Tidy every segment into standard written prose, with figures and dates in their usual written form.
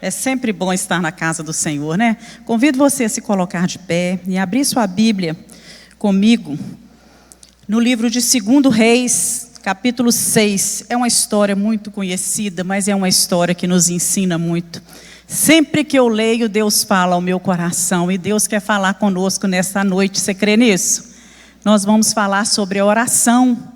É sempre bom estar na casa do Senhor, né? Convido você a se colocar de pé e abrir sua Bíblia comigo no livro de 2 Reis, capítulo 6. É uma história muito conhecida, mas é uma história que nos ensina muito. Sempre que eu leio, Deus fala ao meu coração e Deus quer falar conosco nesta noite. Você crê nisso? Nós vamos falar sobre a oração.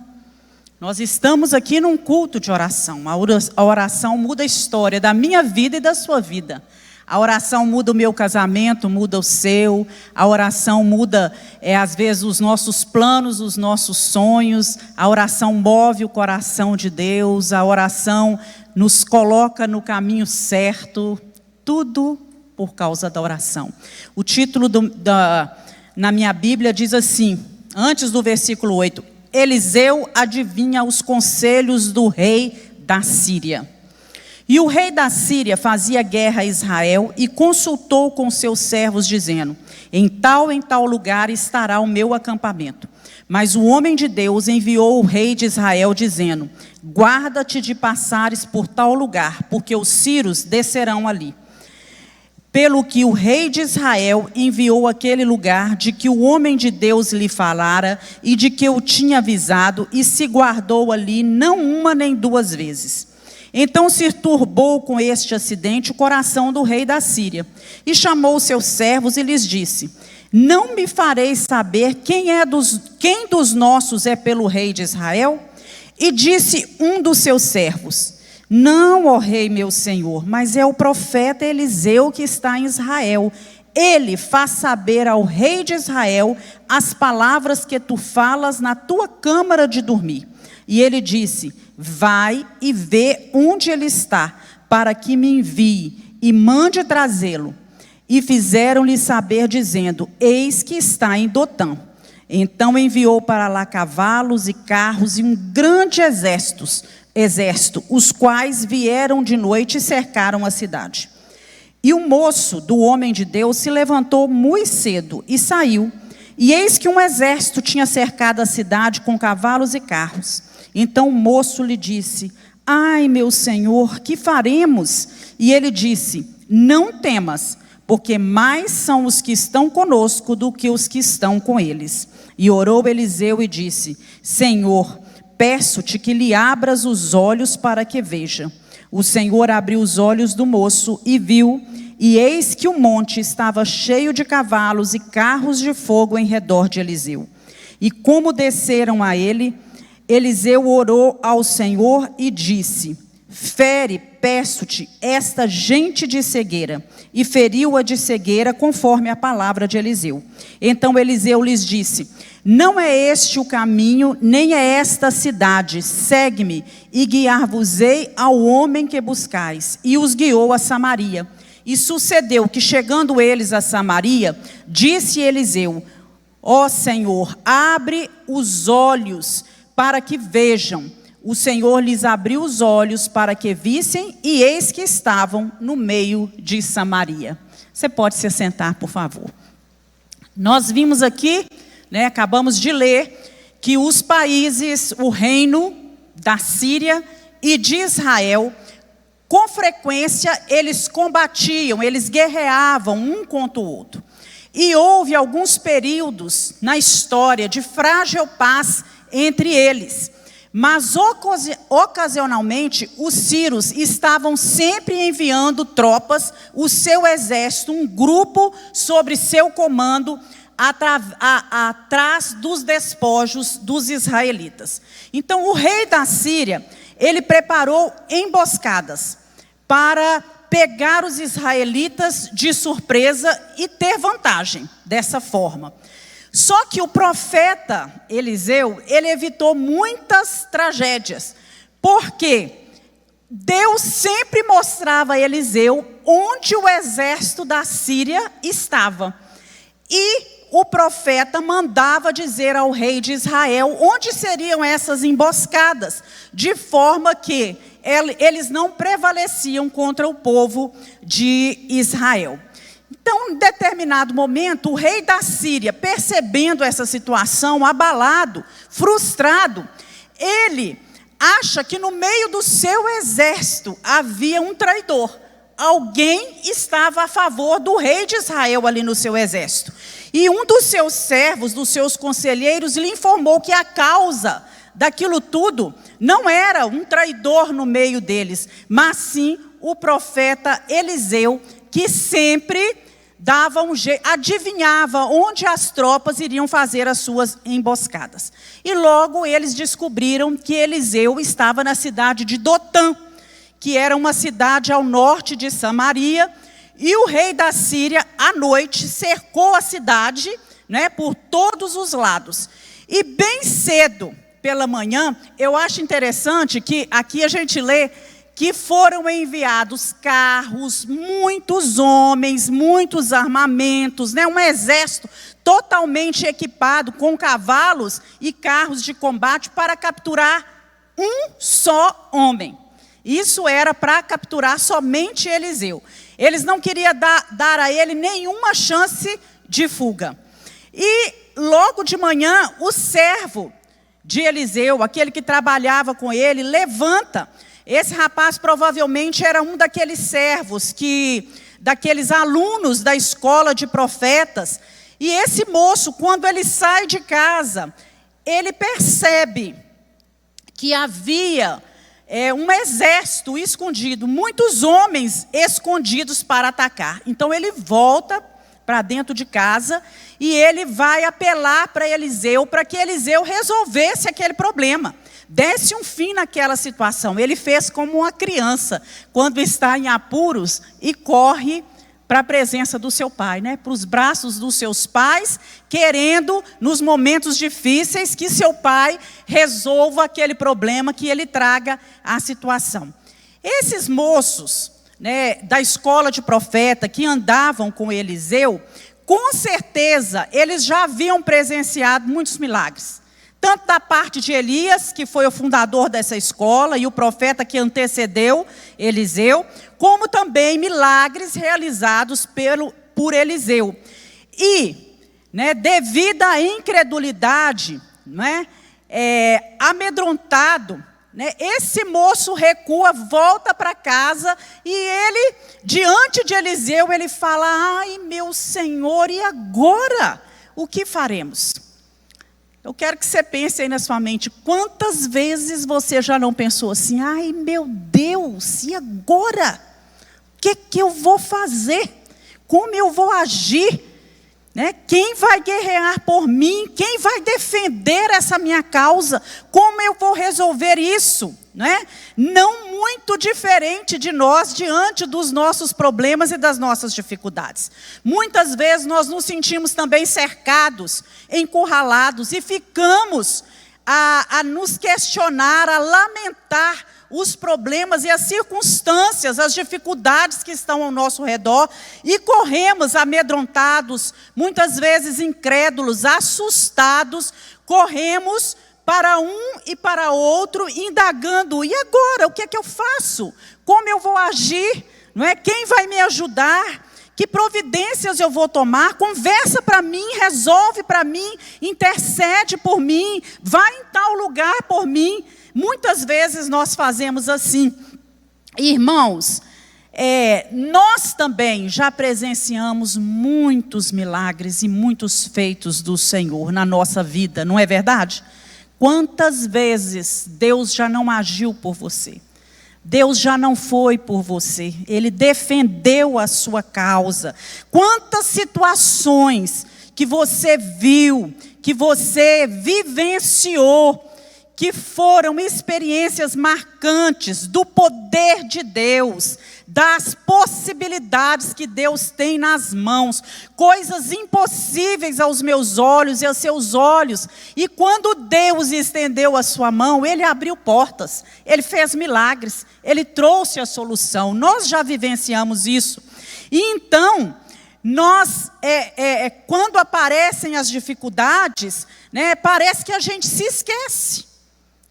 Nós estamos aqui num culto de oração. A oração muda a história da minha vida e da sua vida. A oração muda o meu casamento, muda o seu. A oração muda, às vezes, os nossos planos, os nossos sonhos. A oração move o coração de Deus. A oração nos coloca no caminho certo. Tudo por causa da oração. O título na minha Bíblia diz assim, antes do versículo 8... Eliseu adivinha os conselhos do rei da Síria. E o rei da Síria fazia guerra a Israel e consultou com seus servos, dizendo: em tal lugar estará o meu acampamento. Mas o homem de Deus enviou o rei de Israel, dizendo: guarda-te de passares por tal lugar, porque os sírios descerão ali. Pelo que o rei de Israel enviou aquele lugar de que o homem de Deus lhe falara e de que eu tinha avisado, e se guardou ali não uma nem duas vezes. Então se turbou com este acidente o coração do rei da Síria, e chamou seus servos e lhes disse: não me fareis saber quem dos nossos é pelo rei de Israel? E disse um dos seus servos: não, ó rei meu senhor, mas é o profeta Eliseu que está em Israel. Ele faz saber ao rei de Israel as palavras que tu falas na tua câmara de dormir. E ele disse: vai e vê onde ele está, para que me envie e mande trazê-lo. E fizeram-lhe saber, dizendo: eis que está em Dotã. Então enviou para lá cavalos e carros e um grande exército, os quais vieram de noite e cercaram a cidade. E o moço do homem de Deus se levantou muito cedo e saiu. E eis que um exército tinha cercado a cidade com cavalos e carros. Então o moço lhe disse: ai, meu senhor, que faremos? E ele disse: não temas, porque mais são os que estão conosco do que os que estão com eles. E orou Eliseu e disse: Senhor, peço-te que lhe abras os olhos para que veja. O Senhor abriu os olhos do moço e viu, e eis que o monte estava cheio de cavalos e carros de fogo em redor de Eliseu. E como desceram a ele, Eliseu orou ao Senhor e disse: fere, peço-te, esta gente de cegueira. E feriu-a de cegueira, conforme a palavra de Eliseu. Então Eliseu lhes disse: não é este o caminho, nem é esta a cidade. Segue-me, e guiar-vos-ei ao homem que buscais. E os guiou a Samaria. E sucedeu que, chegando eles a Samaria, disse Eliseu: ó Senhor, abre os olhos para que vejam. O Senhor lhes abriu os olhos para que vissem, e eis que estavam no meio de Samaria. Você pode se assentar, por favor. Nós vimos aqui, acabamos de ler, que os países, o reino da Síria e de Israel, com frequência eles combatiam, eles guerreavam um contra o outro. E houve alguns períodos na história de frágil paz entre eles. Mas ocasionalmente os sírios estavam sempre enviando tropas, o seu exército, um grupo sobre seu comando, atrás dos despojos dos israelitas. Então o rei da Síria, ele preparou emboscadas para pegar os israelitas de surpresa e ter vantagem dessa forma. Só que o profeta Eliseu, ele evitou muitas tragédias, porque Deus sempre mostrava a Eliseu onde o exército da Síria estava. E o profeta mandava dizer ao rei de Israel onde seriam essas emboscadas, de forma que eles não prevaleciam contra o povo de Israel. Então, em determinado momento, o rei da Síria, percebendo essa situação, abalado, frustrado, ele acha que no meio do seu exército havia um traidor, alguém estava a favor do rei de Israel ali no seu exército. E um dos seus servos, dos seus conselheiros, lhe informou que a causa daquilo tudo não era um traidor no meio deles, mas sim o profeta Eliseu, que sempre dava um jeito, adivinhava onde as tropas iriam fazer as suas emboscadas. E logo eles descobriram que Eliseu estava na cidade de Dotã, que era uma cidade ao norte de Samaria, e o rei da Síria, à noite, cercou a cidade, né, por todos os lados. E bem cedo, pela manhã, eu acho interessante que aqui a gente lê que foram enviados carros, muitos homens, muitos armamentos, né, um exército totalmente equipado com cavalos e carros de combate para capturar um só homem. Isso era para capturar somente Eliseu. Eles não queriam dar a ele nenhuma chance de fuga. E logo de manhã, o servo de Eliseu, aquele que trabalhava com ele, levanta. Esse rapaz provavelmente era um daqueles servos, daqueles alunos da escola de profetas. E esse moço, quando ele sai de casa, ele percebe que havia um exército escondido, muitos homens escondidos para atacar. Então ele volta para dentro de casa e ele vai apelar para Eliseu, para que Eliseu resolvesse aquele problema, desse um fim naquela situação. Ele fez como uma criança, quando está em apuros e corre para a presença do seu pai, né? Para os braços dos seus pais, querendo, nos momentos difíceis, que seu pai resolva aquele problema, que ele traga a situação. Esses moços, né, da escola de profeta, que andavam com Eliseu, com certeza, eles já haviam presenciado muitos milagres. Tanto da parte de Elias, que foi o fundador dessa escola, e o profeta que antecedeu Eliseu, como também milagres realizados por Eliseu. E, né, devido à incredulidade, né, amedrontado, né, esse moço recua, volta para casa, e ele, diante de Eliseu, ele fala: ai, meu Senhor, e agora? O que faremos? Eu quero que você pense aí na sua mente, quantas vezes você já não pensou assim: ai, meu Deus, e agora? O que eu vou fazer? Como eu vou agir? Né? Quem vai guerrear por mim? Quem vai defender essa minha causa? Como eu vou resolver isso? Né? Não muito diferente de nós diante dos nossos problemas e das nossas dificuldades. Muitas vezes nós nos sentimos também cercados, encurralados, e ficamos a nos questionar, a lamentar os problemas e as circunstâncias, as dificuldades que estão ao nosso redor, e corremos amedrontados, muitas vezes incrédulos, assustados, corremos para um e para outro, indagando: e agora? O que é que eu faço? Como eu vou agir? Não é? Quem vai me ajudar? Que providências eu vou tomar? Conversa para mim, resolve para mim, intercede por mim, vai em tal lugar por mim. Muitas vezes nós fazemos assim. Irmãos, nós também já presenciamos muitos milagres e muitos feitos do Senhor na nossa vida, não é verdade? Quantas vezes Deus já não agiu por você? Deus já não foi por você, Ele defendeu a sua causa. Quantas situações que você viu, que você vivenciou, que foram experiências marcantes do poder de Deus, das possibilidades que Deus tem nas mãos, coisas impossíveis aos meus olhos e aos seus olhos. E quando Deus estendeu a sua mão, Ele abriu portas, Ele fez milagres, Ele trouxe a solução. Nós já vivenciamos isso. E então, nós, quando aparecem as dificuldades, né, parece que a gente se esquece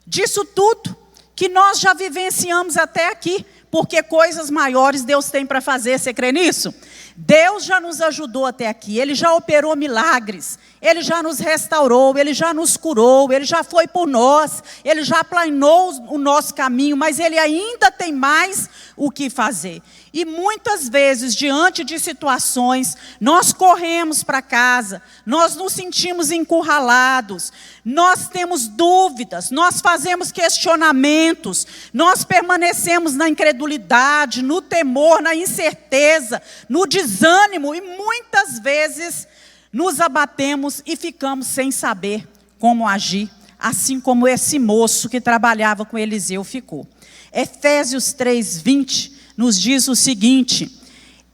disso tudo que nós já vivenciamos até aqui, porque coisas maiores Deus tem para fazer. Você crê nisso? Deus já nos ajudou até aqui, Ele já operou milagres, Ele já nos restaurou, Ele já nos curou, Ele já foi por nós, Ele já aplanou o nosso caminho, mas Ele ainda tem mais o que fazer. E muitas vezes, diante de situações, nós corremos para casa, nós nos sentimos encurralados, nós temos dúvidas, nós fazemos questionamentos, nós permanecemos na incredulidade, no temor, na incerteza, no desânimo, e muitas vezes nos abatemos e ficamos sem saber como agir, assim como esse moço que trabalhava com Eliseu ficou. Efésios 3:20 nos diz o seguinte: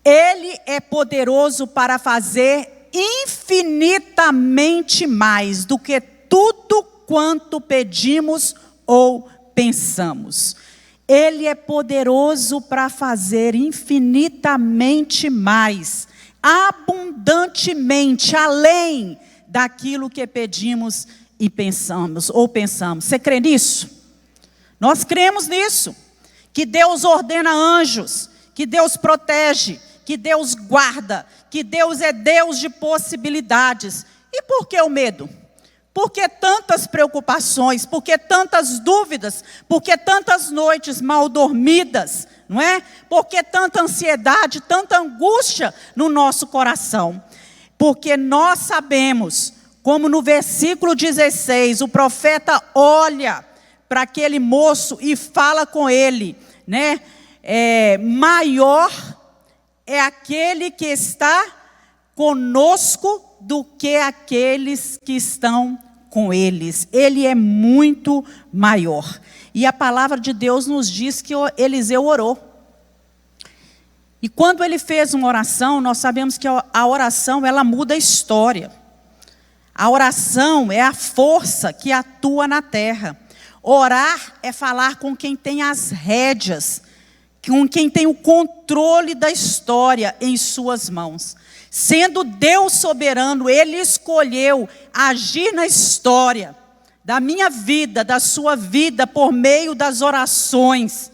Ele é poderoso para fazer infinitamente mais do que tudo quanto pedimos ou pensamos. Ele é poderoso para fazer infinitamente mais, abundantemente, além daquilo que pedimos e pensamos, ou pensamos. Você crê nisso? Nós cremos nisso. Que Deus ordena anjos, que Deus protege, que Deus guarda, que Deus é Deus de possibilidades. E por que o medo? Por que tantas preocupações? Por que tantas dúvidas? Por que tantas noites mal dormidas? Não é? Por que tanta ansiedade, tanta angústia no nosso coração? Porque nós sabemos, como no versículo 16, o profeta olha para aquele moço e fala com ele, né? Maior é aquele que está conosco do que aqueles que estão com eles. Ele é muito maior. E a palavra de Deus nos diz que Eliseu orou. E quando ele fez uma oração, nós sabemos que a oração, ela muda a história. A oração é a força que atua na terra. Orar é falar com quem tem as rédeas, com quem tem o controle da história em suas mãos. Sendo Deus soberano, Ele escolheu agir na história da minha vida, da sua vida, por meio das orações.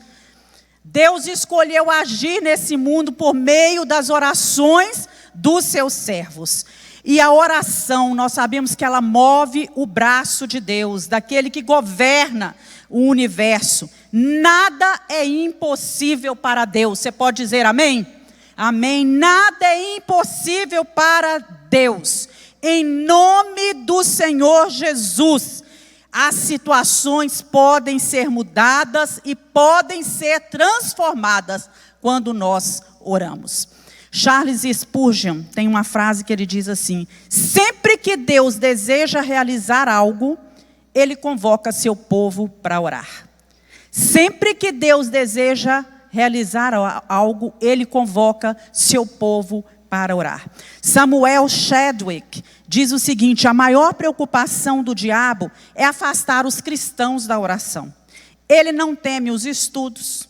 Deus escolheu agir nesse mundo por meio das orações dos seus servos. E a oração, nós sabemos que ela move o braço de Deus, daquele que governa o universo. Nada é impossível para Deus. Você pode dizer amém? Amém. Nada é impossível para Deus. Em nome do Senhor Jesus, as situações podem ser mudadas e podem ser transformadas quando nós oramos. Charles Spurgeon tem uma frase que ele diz assim: sempre que Deus deseja realizar algo, Ele convoca seu povo para orar. Sempre que Deus deseja realizar algo, Ele convoca seu povo para orar. Samuel Chadwick diz o seguinte: a maior preocupação do diabo é afastar os cristãos da oração. Ele não teme os estudos,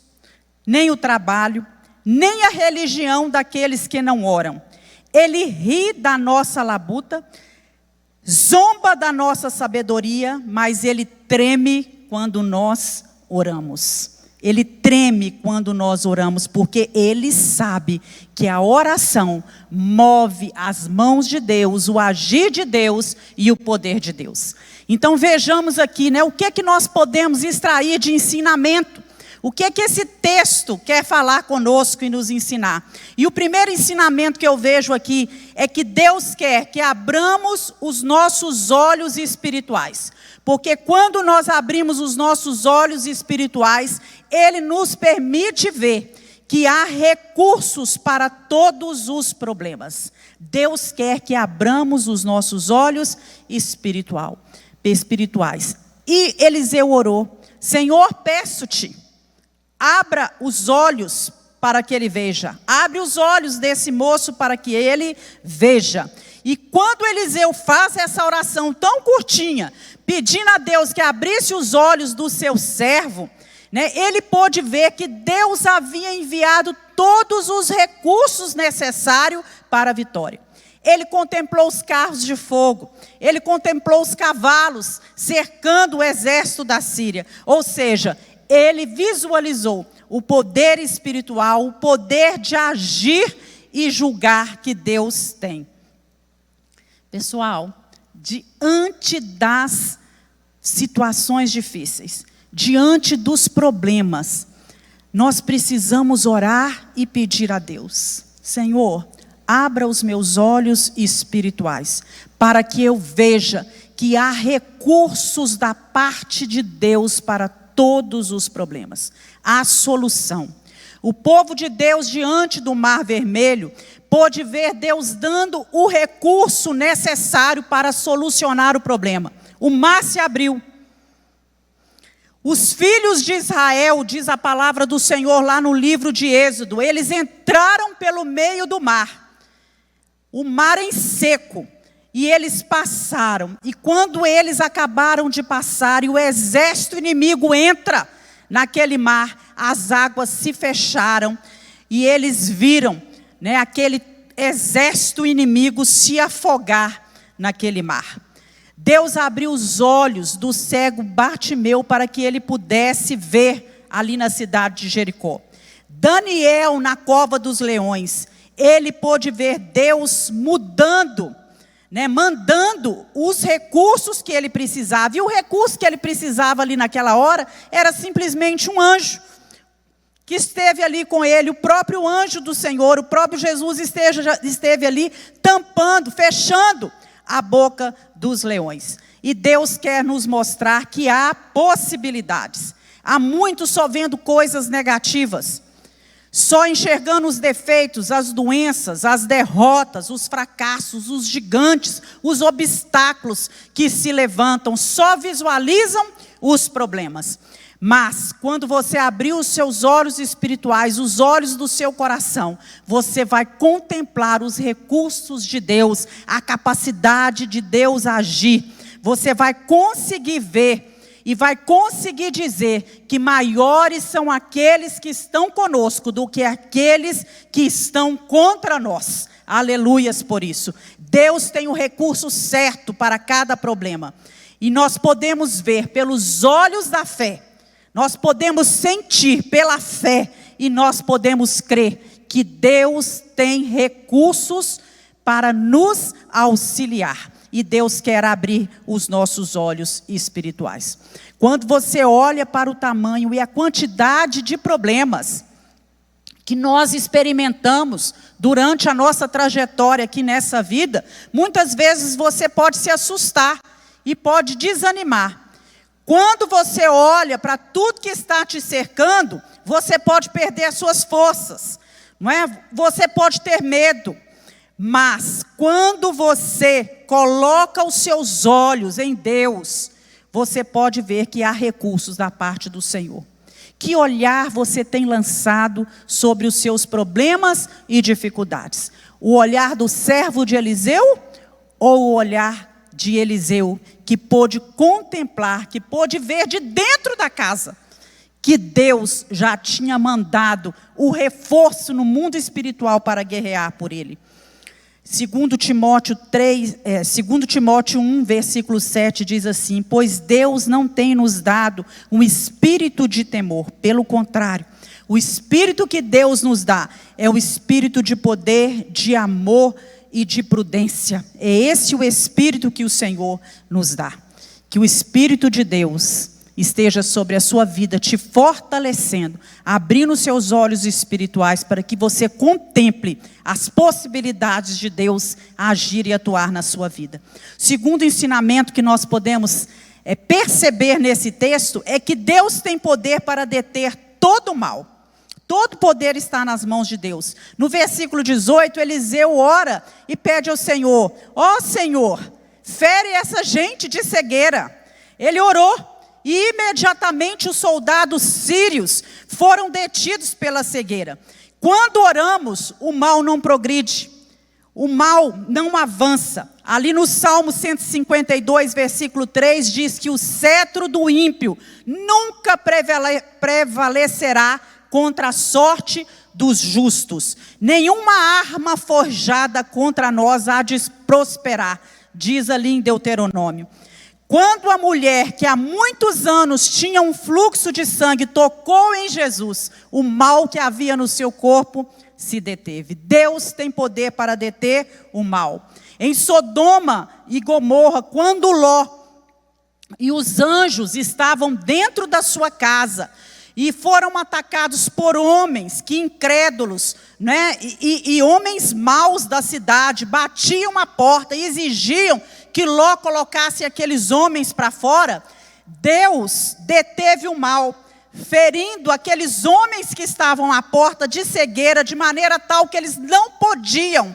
nem o trabalho, nem a religião daqueles que não oram. Ele ri da nossa labuta, zomba da nossa sabedoria, mas ele treme quando nós oramos. Ele treme quando nós oramos, porque ele sabe que a oração move as mãos de Deus, o agir de Deus e o poder de Deus. Então vejamos aqui, né, o que é que nós podemos extrair de ensinamento. O que é que esse texto quer falar conosco e nos ensinar? E o primeiro ensinamento que eu vejo aqui é que Deus quer que abramos os nossos olhos espirituais. Porque quando nós abrimos os nossos olhos espirituais, Ele nos permite ver que há recursos para todos os problemas. Deus quer que abramos os nossos olhos espirituais. E Eliseu orou: Senhor, peço-te, abra os olhos para que ele veja. Abre os olhos desse moço para que ele veja. E quando Eliseu faz essa oração tão curtinha, pedindo a Deus que abrisse os olhos do seu servo, né, ele pôde ver que Deus havia enviado todos os recursos necessários para a vitória. Ele contemplou os carros de fogo, ele contemplou os cavalos cercando o exército da Síria. Ou seja, ele visualizou o poder espiritual, o poder de agir e julgar que Deus tem. Pessoal, diante das situações difíceis, diante dos problemas, nós precisamos orar e pedir a Deus: Senhor, abra os meus olhos espirituais, para que eu veja que há recursos da parte de Deus para todos os problemas. Há solução. O povo de Deus diante do Mar Vermelho pôde ver Deus dando o recurso necessário para solucionar o problema. O mar se abriu. Os filhos de Israel, diz a palavra do Senhor lá no livro de Êxodo, eles entraram pelo meio do mar. O mar em seco. E eles passaram. E quando eles acabaram de passar e o exército inimigo entra naquele mar, as águas se fecharam e eles viram, aquele exército inimigo se afogar naquele mar. Deus abriu os olhos do cego Bartimeu para que ele pudesse ver ali na cidade de Jericó. Daniel na cova dos leões, ele pôde ver Deus mudando, mandando os recursos que ele precisava. E o recurso que ele precisava ali naquela hora era simplesmente um anjo que esteve ali com ele, o próprio anjo do Senhor, o próprio Jesus esteve ali tampando, fechando a boca dos leões. E Deus quer nos mostrar que há possibilidades. Há muitos só vendo coisas negativas, só enxergando os defeitos, as doenças, as derrotas, os fracassos, os gigantes, os obstáculos que se levantam, só visualizam os problemas. Mas, quando você abrir os seus olhos espirituais, os olhos do seu coração, você vai contemplar os recursos de Deus, a capacidade de Deus agir. Você vai conseguir ver e vai conseguir dizer que maiores são aqueles que estão conosco do que aqueles que estão contra nós. Aleluias por isso. Deus tem o recurso certo para cada problema. E nós podemos ver pelos olhos da fé. Nós podemos sentir pela fé. E nós podemos crer que Deus tem recursos para nos auxiliar. E Deus quer abrir os nossos olhos espirituais. Quando você olha para o tamanho e a quantidade de problemas que nós experimentamos durante a nossa trajetória aqui nessa vida, muitas vezes você pode se assustar e pode desanimar. Quando você olha para tudo que está te cercando, você pode perder as suas forças, não é? Você pode ter medo. Mas quando você coloca os seus olhos em Deus, você pode ver que há recursos da parte do Senhor. Que olhar você tem lançado sobre os seus problemas e dificuldades? O olhar do servo de Eliseu ou o olhar de Eliseu, que pôde contemplar, que pôde ver de dentro da casa, que Deus já tinha mandado o reforço no mundo espiritual para guerrear por ele? 2 Timóteo 1, versículo 7 diz assim: pois Deus não tem nos dado um espírito de temor, pelo contrário, o espírito que Deus nos dá é o espírito de poder, de amor e de prudência. É esse o espírito que o Senhor nos dá. Que o Espírito de Deus esteja sobre a sua vida, te fortalecendo, abrindo os seus olhos espirituais para que você contemple as possibilidades de Deus agir e atuar na sua vida. Segundo ensinamento que nós podemos perceber nesse texto é que Deus tem poder para deter todo o mal. Todo poder está nas mãos de Deus. No versículo 18, Eliseu ora e pede ao Senhor: ó Senhor, fere essa gente de cegueira. Ele orou. E imediatamente os soldados sírios foram detidos pela cegueira. Quando oramos, o mal não progride, o mal não avança. Ali no Salmo 152, versículo 3, diz que o cetro do ímpio nunca prevalecerá contra a sorte dos justos. Nenhuma arma forjada contra nós há de prosperar, diz ali em Deuteronômio. Quando a mulher que há muitos anos tinha um fluxo de sangue tocou em Jesus, o mal que havia no seu corpo se deteve. Deus tem poder para deter o mal. Em Sodoma e Gomorra, quando Ló e os anjos estavam dentro da sua casa e foram atacados por homens que incrédulos, né? E homens maus da cidade batiam a porta e exigiam que Ló colocasse aqueles homens para fora, Deus deteve o mal, ferindo aqueles homens que estavam à porta de cegueira, de maneira tal que eles não podiam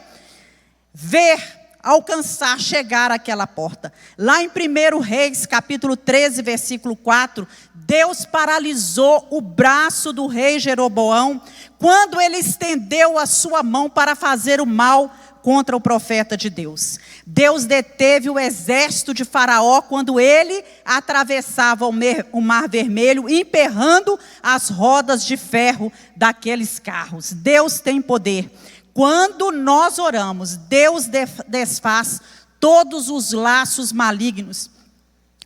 ver, alcançar, chegar àquela porta. Lá em 1 Reis, capítulo 13, versículo 4, Deus paralisou o braço do rei Jeroboão, quando ele estendeu a sua mão para fazer o mal contra o profeta de Deus. Deus deteve o exército de Faraó quando ele atravessava o Mar Vermelho, emperrando as rodas de ferro daqueles carros. Deus tem poder. Quando nós oramos, Deus desfaz todos os laços malignos.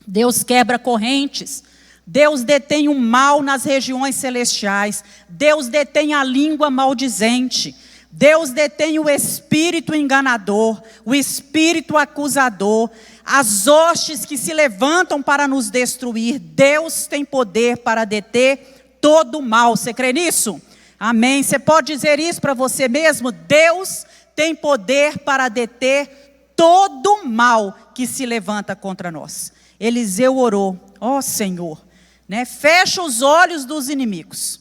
Deus quebra correntes. Deus detém o mal nas regiões celestiais. Deus detém a língua maldizente. Deus detém o espírito enganador, o espírito acusador, as hostes que se levantam para nos destruir. Deus tem poder para deter todo o mal. Você crê nisso? Amém. Você pode dizer isso para você mesmo? Deus tem poder para deter todo o mal que se levanta contra nós. Eliseu orou: ó Senhor, né, fecha os olhos dos inimigos.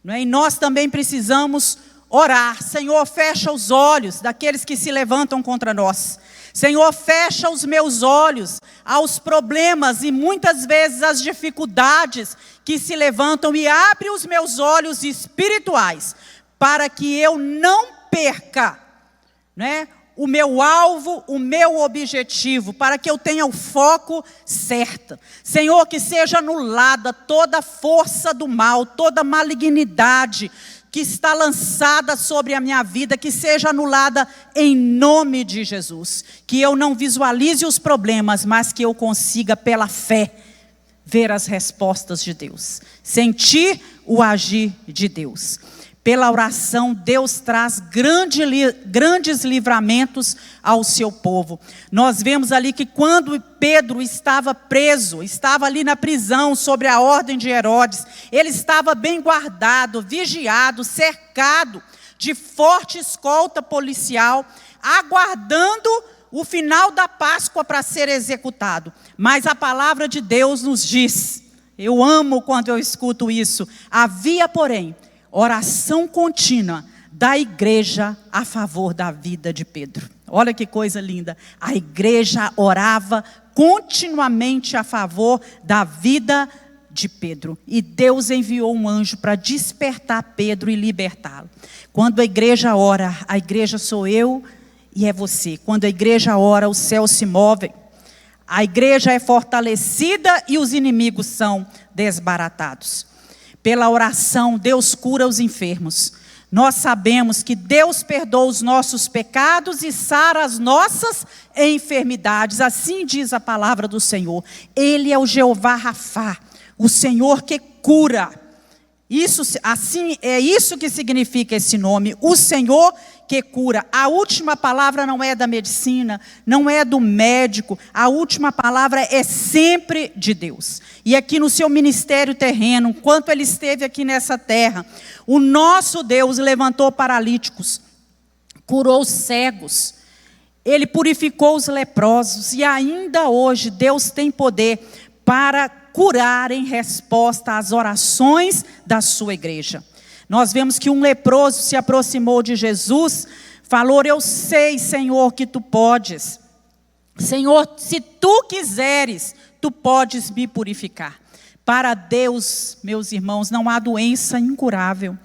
E nós também precisamos orar: Senhor, fecha os olhos daqueles que se levantam contra nós. Senhor, fecha os meus olhos aos problemas e muitas vezes às dificuldades que se levantam, e abre os meus olhos espirituais para que eu não perca, né, o meu alvo, o meu objetivo, para que eu tenha o foco certo. Senhor, que seja anulada toda força do mal, toda malignidade que está lançada sobre a minha vida, que seja anulada em nome de Jesus. Que eu não visualize os problemas, mas que eu consiga pela fé ver as respostas de Deus, sentir o agir de Deus. Pela oração, Deus traz grandes livramentos ao seu povo. Nós vemos ali que quando Pedro estava preso, estava ali na prisão sob a ordem de Herodes, ele estava bem guardado, vigiado, cercado de forte escolta policial, aguardando o final da Páscoa para ser executado. Mas a palavra de Deus nos diz, eu amo quando eu escuto isso: havia, porém, oração contínua da igreja a favor da vida de Pedro. Olha que coisa linda. A igreja orava continuamente a favor da vida de Pedro. E Deus enviou um anjo para despertar Pedro e libertá-lo. Quando a igreja ora, a igreja sou eu e é você. Quando a igreja ora, os céus se movem. A igreja é fortalecida e os inimigos são desbaratados. Pela oração, Deus cura os enfermos. Nós sabemos que Deus perdoa os nossos pecados e sara as nossas enfermidades. Assim diz a palavra do Senhor. Ele é o Jeová Rafá, o Senhor que cura. É isso que significa esse nome, o Senhor que cura. A última palavra não é da medicina, não é do médico, a última palavra é sempre de Deus. E aqui no seu ministério terreno, enquanto ele esteve aqui nessa terra, o nosso Deus levantou paralíticos, curou os cegos, ele purificou os leprosos, e ainda hoje Deus tem poder para curar em resposta às orações da sua igreja. Nós vemos que um leproso se aproximou de Jesus, falou: eu sei, Senhor, que tu podes. Senhor, se tu quiseres, tu podes me purificar. Para Deus, meus irmãos, não há doença incurável.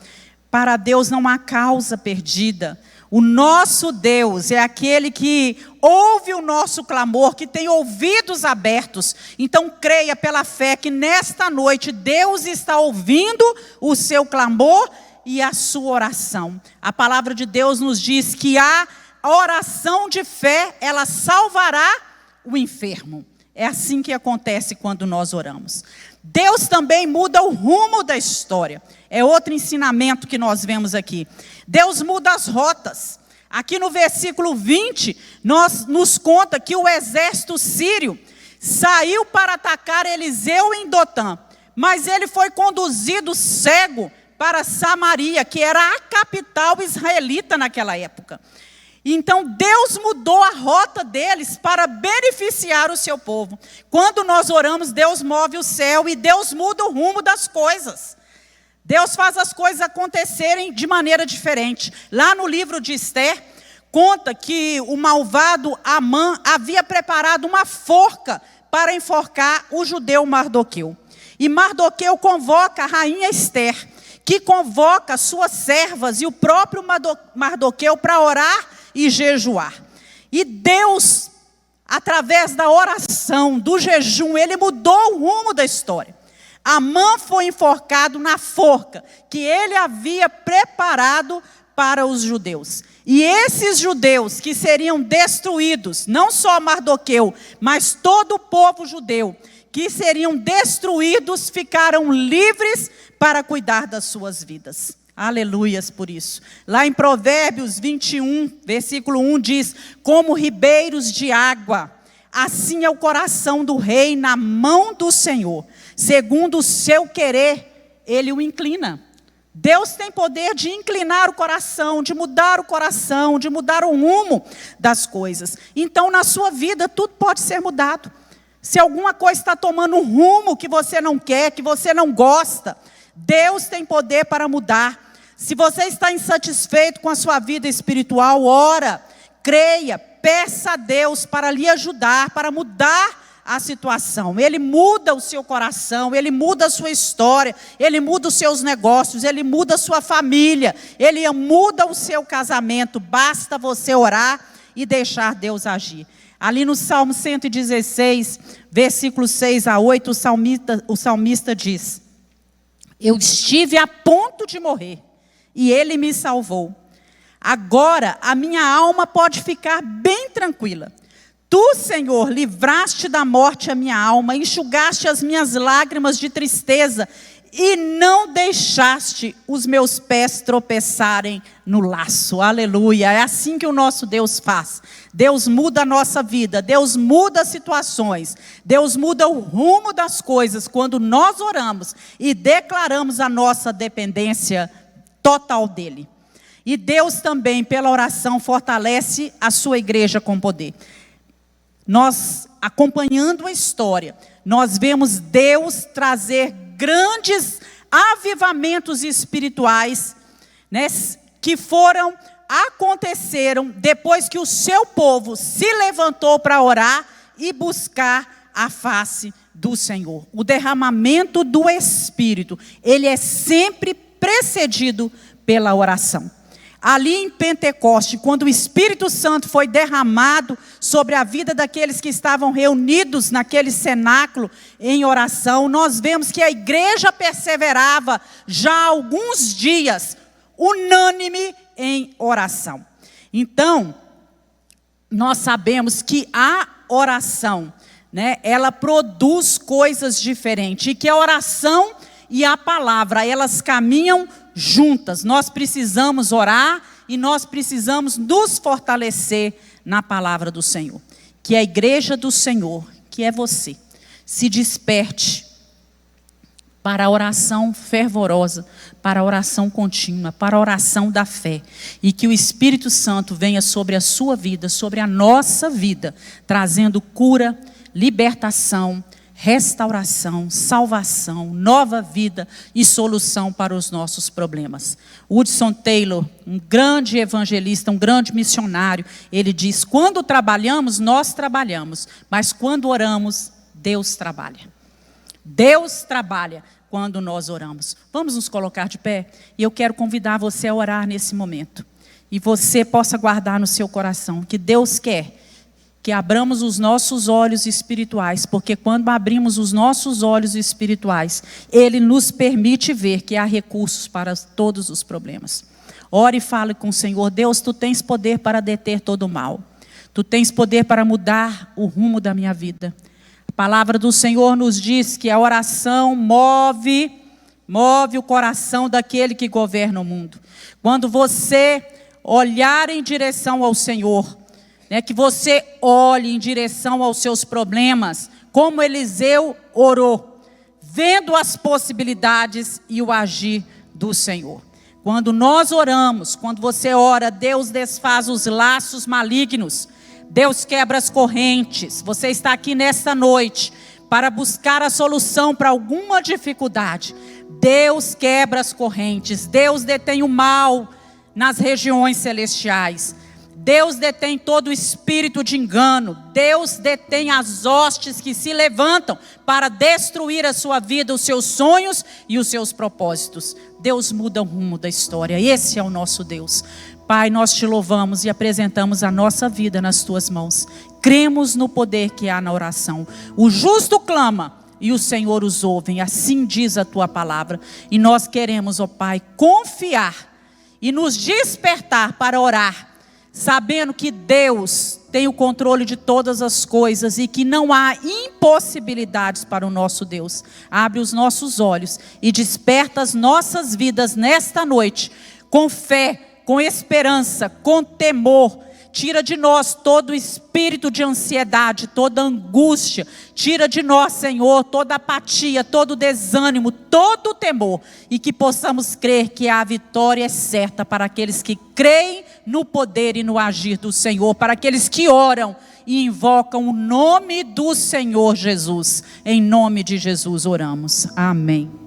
Para Deus não há causa perdida. O nosso Deus é aquele que ouve o nosso clamor, que tem ouvidos abertos. Então creia pela fé que nesta noite Deus está ouvindo o seu clamor e a sua oração. A palavra de Deus nos diz que a oração de fé, ela salvará o enfermo. É assim que acontece quando nós oramos. Deus também muda o rumo da história. É outro ensinamento que nós vemos aqui. Deus muda as rotas. Aqui no versículo 20, nos conta que o exército sírio saiu para atacar Eliseu em Dotã, mas ele foi conduzido cego para Samaria, que era a capital israelita naquela época. Então Deus mudou a rota deles para beneficiar o seu povo. Quando nós oramos, Deus move o céu e Deus muda o rumo das coisas. Deus faz as coisas acontecerem de maneira diferente. Lá no livro de Esther, conta que o malvado Amã havia preparado uma forca para enforcar o judeu Mardoqueu. E Mardoqueu convoca a rainha Esther, que convoca suas servas e o próprio Mardoqueu para orar e jejuar. E Deus, através da oração, do jejum, ele mudou o rumo da história. Amã foi enforcado na forca que ele havia preparado para os judeus. E esses judeus que seriam destruídos, não só Mardoqueu, mas todo o povo judeu, que seriam destruídos, ficaram livres para cuidar das suas vidas. Aleluias por isso. Lá em Provérbios 21, versículo 1 diz: como ribeiros de água, assim é o coração do rei na mão do Senhor. Segundo o seu querer, ele o inclina. Deus tem poder de inclinar o coração, de mudar o coração, de mudar o rumo das coisas. Então, na sua vida, tudo pode ser mudado. Se alguma coisa está tomando um rumo que você não quer, que você não gosta, Deus tem poder para mudar. Se você está insatisfeito com a sua vida espiritual, ora, creia, peça a Deus para lhe ajudar, para mudar a situação. Ele muda o seu coração, ele muda a sua história, ele muda os seus negócios, ele muda a sua família, ele muda o seu casamento. Basta você orar e deixar Deus agir. Ali no Salmo 116, versículos 6 a 8, o salmista diz: eu estive a ponto de morrer, e ele me salvou. Agora a minha alma pode ficar bem tranquila. Tu, Senhor, livraste da morte a minha alma, enxugaste as minhas lágrimas de tristeza, e não deixaste os meus pés tropeçarem no laço. Aleluia. É assim que o nosso Deus faz. Deus muda a nossa vida, Deus muda as situações, Deus muda o rumo das coisas quando nós oramos e declaramos a nossa dependência total dEle. E Deus também, pela oração, fortalece a sua igreja com poder. Nós, acompanhando a história, nós vemos Deus trazer grandes avivamentos espirituais, né, que aconteceram depois que o seu povo se levantou para orar e buscar a face do Senhor. O derramamento do Espírito, ele é sempre precedido pela oração. Ali em Pentecoste, quando o Espírito Santo foi derramado sobre a vida daqueles que estavam reunidos naquele cenáculo em oração, nós vemos que a igreja perseverava já há alguns dias, unânime em oração. Então, nós sabemos que a oração, né, ela produz coisas diferentes, e que a oração e a palavra, elas caminham juntas. Nós precisamos orar e nós precisamos nos fortalecer na palavra do Senhor. Que a igreja do Senhor, que é você, se desperte para a oração fervorosa, para a oração contínua, para a oração da fé. E que o Espírito Santo venha sobre a sua vida, sobre a nossa vida, trazendo cura, libertação, restauração, salvação, nova vida e solução para os nossos problemas. Hudson Taylor, um grande evangelista, um grande missionário, ele diz: quando trabalhamos, nós trabalhamos, mas quando oramos, Deus trabalha. Deus trabalha quando nós oramos. Vamos nos colocar de pé? E eu quero convidar você a orar nesse momento. E você possa guardar no seu coração que Deus quer que abramos os nossos olhos espirituais, porque quando abrimos os nossos olhos espirituais, Ele nos permite ver que há recursos para todos os problemas. Ore e fale com o Senhor: Deus, Tu tens poder para deter todo o mal. Tu tens poder para mudar o rumo da minha vida. A palavra do Senhor nos diz que a oração move o coração daquele que governa o mundo. Quando você olhar em direção ao Senhor, que você olhe em direção aos seus problemas, como Eliseu orou, vendo as possibilidades e o agir do Senhor. Quando nós oramos, quando você ora, Deus desfaz os laços malignos, Deus quebra as correntes. Você está aqui nesta noite para buscar a solução para alguma dificuldade. Deus quebra as correntes, Deus detém o mal nas regiões celestiais. Deus detém todo o espírito de engano. Deus detém as hostes que se levantam para destruir a sua vida, os seus sonhos e os seus propósitos. Deus muda o rumo da história. Esse é o nosso Deus. Pai, nós te louvamos e apresentamos a nossa vida nas tuas mãos. Cremos no poder que há na oração. O justo clama e o Senhor os ouve. Assim diz a tua palavra. E nós queremos, ó Pai, confiar e nos despertar para orar, sabendo que Deus tem o controle de todas as coisas e que não há impossibilidades para o nosso Deus. Abre os nossos olhos e desperta as nossas vidas nesta noite, com fé, com esperança, com temor. Tira de nós todo o espírito de ansiedade, toda angústia. Tira de nós, Senhor, toda apatia, todo desânimo, todo o temor. E que possamos crer que a vitória é certa para aqueles que creem no poder e no agir do Senhor. Para aqueles que oram e invocam o nome do Senhor Jesus. Em nome de Jesus oramos. Amém.